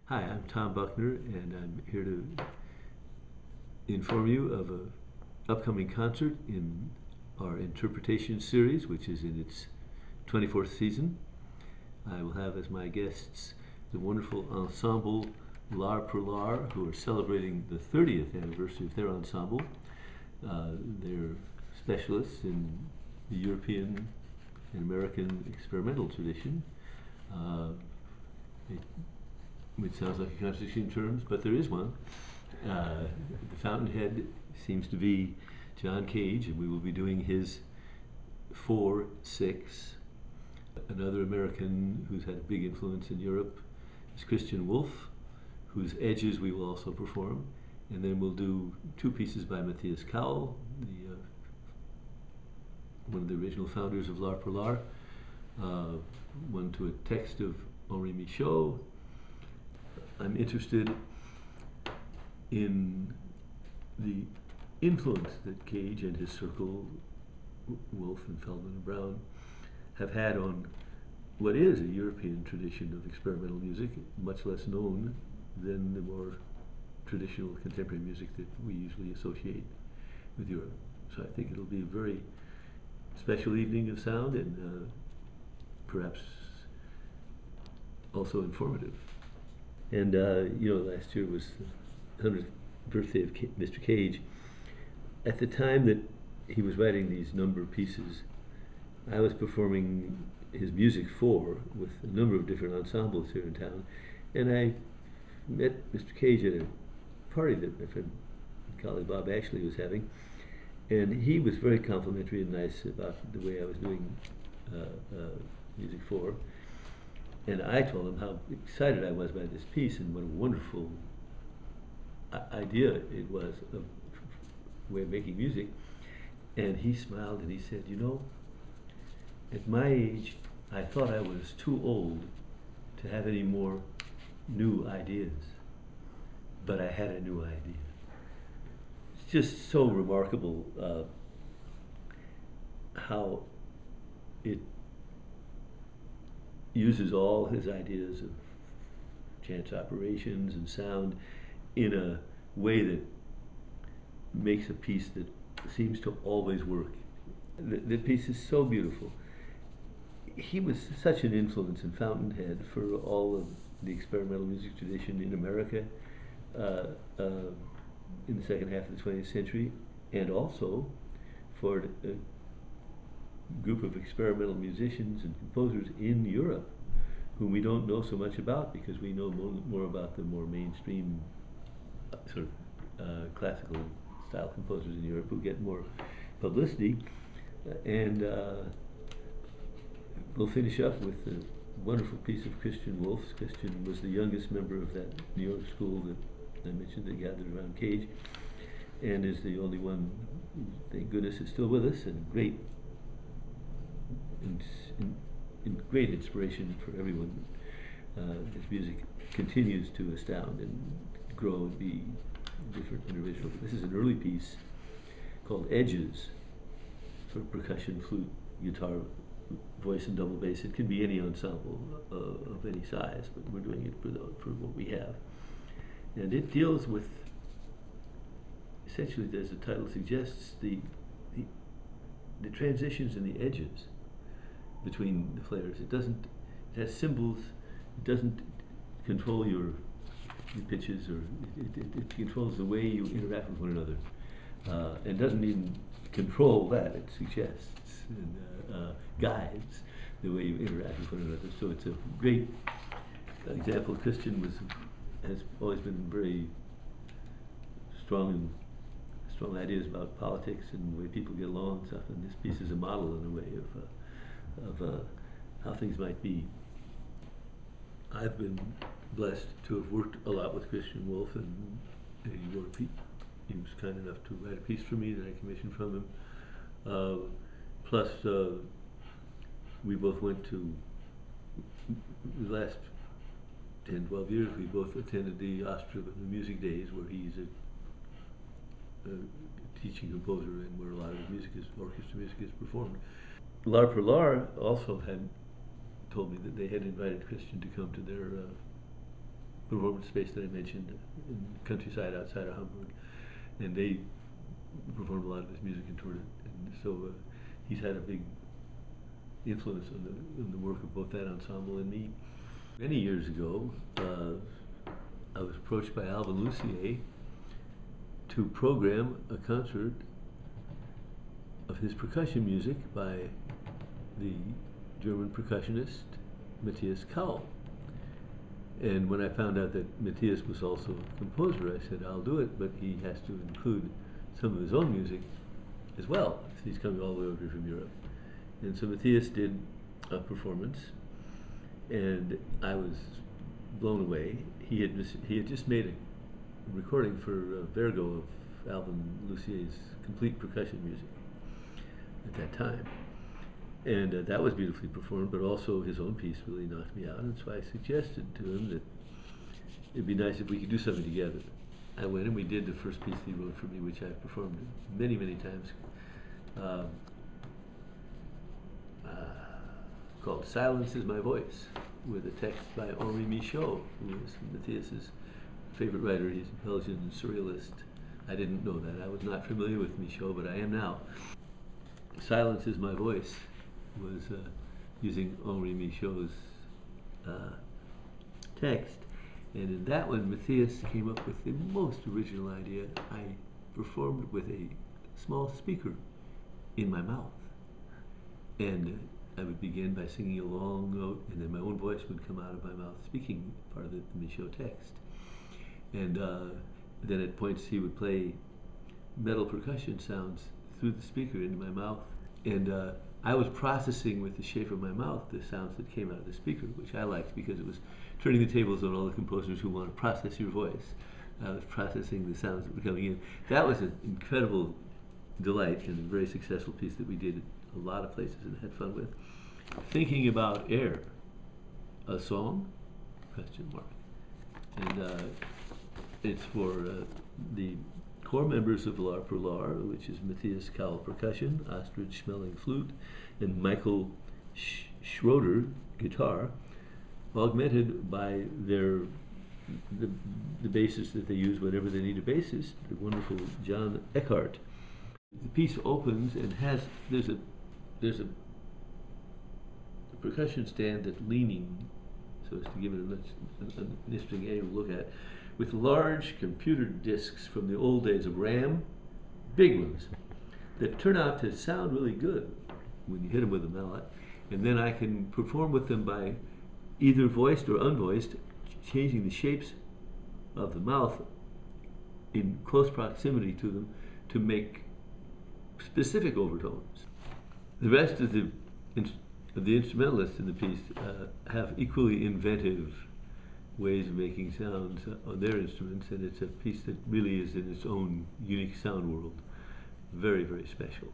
Hi, I'm Tom Buckner, and I'm here to inform you of an upcoming concert in our interpretation series, which is in its 24th season. I will have as my guests the wonderful ensemble L'Art, who are celebrating the 30th anniversary of their ensemble. They're specialists in the European and American experimental tradition. Which sounds like a contradiction in terms, but there is one. The fountainhead seems to be John Cage, and we will be doing his 4/6. Another American who's had a big influence in Europe is Wolff, whose Edges we will also perform. And then we'll do two pieces by Matthias Kaul, one of the original founders of L'Art, one to a text of Henri Michaud. I'm interested in the influence that Cage and his circle, Wolff and Feldman and Brown, have had on what is a European tradition of experimental music, much less known than the more traditional contemporary music that we usually associate with Europe. So I think it'll be a very special evening of sound and perhaps also informative. And last year was the 100th birthday of Mr. Cage. At the time that he was writing these number of pieces, I was performing his music with a number of different ensembles here in town. And I met Mr. Cage at a party that my friend and colleague Bob Ashley was having. And he was very complimentary and nice about the way I was doing music for. And I told him how excited I was by this piece and what a wonderful idea it was of way of making music. And he smiled and he said, at my age, I thought I was too old to have any more new ideas, but I had a new idea. It's just so remarkable how it uses all his ideas of chance operations and sound in a way that makes a piece that seems to always work. The piece is so beautiful. He was such an influence in Fountainhead for all of the experimental music tradition in America in the second half of the 20th century, and also for a group of experimental musicians and composers in Europe whom we don't know so much about because we know more about the more mainstream classical style composers in Europe who get more publicity. And we'll finish up with a wonderful piece of Wolff's. Christian was the youngest member of that New York school that I mentioned that gathered around Cage, and is the only one, thank goodness, is still with us, and great inspiration for everyone. His music continues to astound and grow and be different and original. This is an early piece called Edges for percussion, flute, guitar, voice, and double bass. It can be any ensemble of any size, but we're doing it for what we have. And it deals with, essentially, as the title suggests, the transitions and the edges between the flavors. It has symbols. It doesn't control your pitches, or it controls the way you interact with one another. And doesn't even control that. It suggests and guides the way you interact with one another. So it's a great example. Christian has always been very strong ideas about politics and the way people get along and stuff. And this piece is a model in a way of how things might be. I've been blessed to have worked a lot with Wolff, and he was kind enough to write a piece for me that I commissioned from him. Plus, we both went to the last 10, 12 years, we both attended the Astrid Music Days, where he's a teaching composer and where a lot of orchestra music is performed. L'Art also had told me that they had invited Christian to come to their performance space that I mentioned in the countryside outside of Hamburg, and they performed a lot of his music and toured it. And so he's had a big influence on the work of both that ensemble and me. Many years ago, I was approached by Alvin Lucier to program a concert of his percussion music by the German percussionist Matthias Kaul. And when I found out that Matthias was also a composer, I said, I'll do it, but he has to include some of his own music as well. He's coming all the way over from Europe. And so Matthias did a performance, and I was blown away. He had just made a recording for Vergo of Alvin Lucier's complete percussion music at that time. And that was beautifully performed, but also his own piece really knocked me out. And so I suggested to him that it'd be nice if we could do something together. I went and we did the first piece he wrote for me, which I've performed many, many times, called Silence Is My Voice, with a text by Henri Michaud, who is Matthias's favorite writer. He's a Belgian surrealist. I didn't know that. I was not familiar with Michaud, but I am now. Silence Is My Voice was using Henri Michaud's text. And in that one, Matthias came up with the most original idea. I performed with a small speaker in my mouth. And I would begin by singing a long note, and then my own voice would come out of my mouth speaking part of the Michaud text. And then at points he would play metal percussion sounds through the speaker into my mouth. And I was processing with the shape of my mouth the sounds that came out of the speaker, which I liked because it was turning the tables on all the composers who want to process your voice. I was processing the sounds that were coming in. That was an incredible delight and a very successful piece that we did at a lot of places and had fun with. Thinking about air, a song? Question mark. And it's for the core members of L'Art, which is Matthias Kaul percussion, Astrid Schmelling flute, and Michael Schröder guitar, augmented by the bassist that they use whenever they need a bassist, the wonderful John Eckhart. The piece opens and there's a percussion stand that's leaning, so as to give it an interesting angle to look at, with large computer discs from the old days of RAM, big ones, that turn out to sound really good when you hit them with a mallet. And then I can perform with them by either voiced or unvoiced, changing the shapes of the mouth in close proximity to them to make specific overtones. The rest of the instrumentalists in the piece have equally inventive ways of making sounds on their instruments, and it's a piece that really is in its own unique sound world. Very, very special.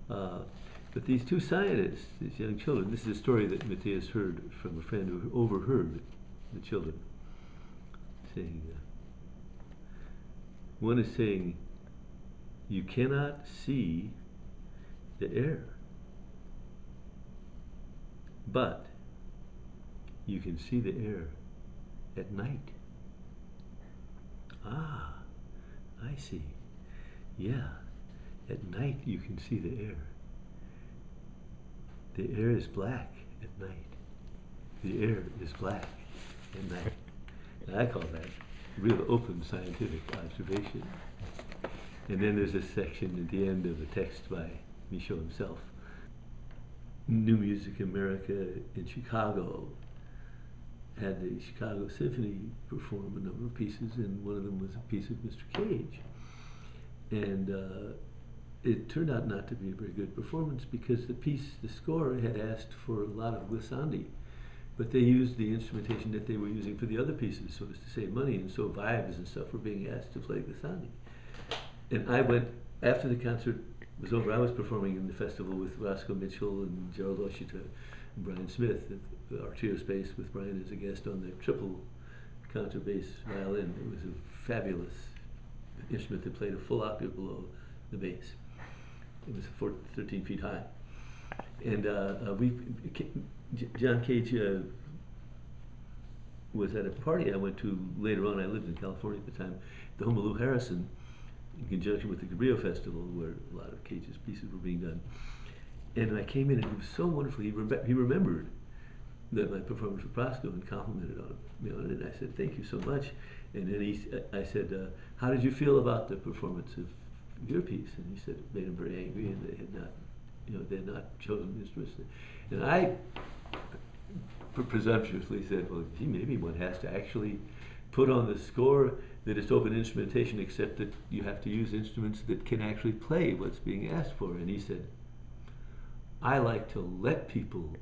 But these two scientists, these young children, this is a story that Matthias heard from a friend who overheard the children saying, one is saying, you cannot see the air, but you can see the air at night. Ah, I see. Yeah, at night you can see the air. The air is black at night. The air is black at night. And I call that real open scientific observation. And then there's a section at the end of the text by Michaud himself. New Music America in Chicago had the Chicago Symphony perform a number of pieces, and one of them was a piece of Mr. Cage. And it turned out not to be a very good performance because the score had asked for a lot of glissandi, but they used the instrumentation that they were using for the other pieces so as to save money, and so vibes and stuff were being asked to play glissandi. And I went, after the concert was over, I was performing in the festival with Roscoe Mitchell and Gerald Oshita and Brian Smith at the Arturo Space with Brian as a guest on the triple contrabass violin. It was a fabulous instrument that played a full octave below the bass. It was 13 feet high. And John Cage was at a party I went to later on. I lived in California at the time, the home of Lou Harrison, in conjunction with the Cabrillo Festival, where a lot of Cage's pieces were being done. And I came in, and he was so wonderful. He remembered that my performance for Prosco and complimented on him. And I said, "Thank you so much." And then I said, "How did you feel about the performance of your piece?" And he said it made him very angry, and they had not chosen instruments. And I presumptuously said, "Well, gee, maybe one has to actually put on the score that it's open instrumentation, except that you have to use instruments that can actually play what's being asked for." And he said, "I like to let people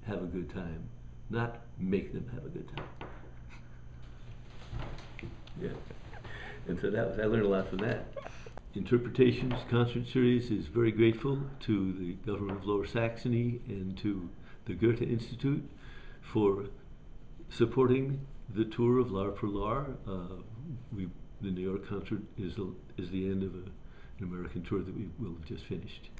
have a good time, not make them have a good time." Yeah. And so I learned a lot from that. Interpretations concert series is very grateful to the government of Lower Saxony and to the Goethe Institute for supporting the tour of L'Art pour l'Art. The New York concert is the end of an American tour that we will have just finished.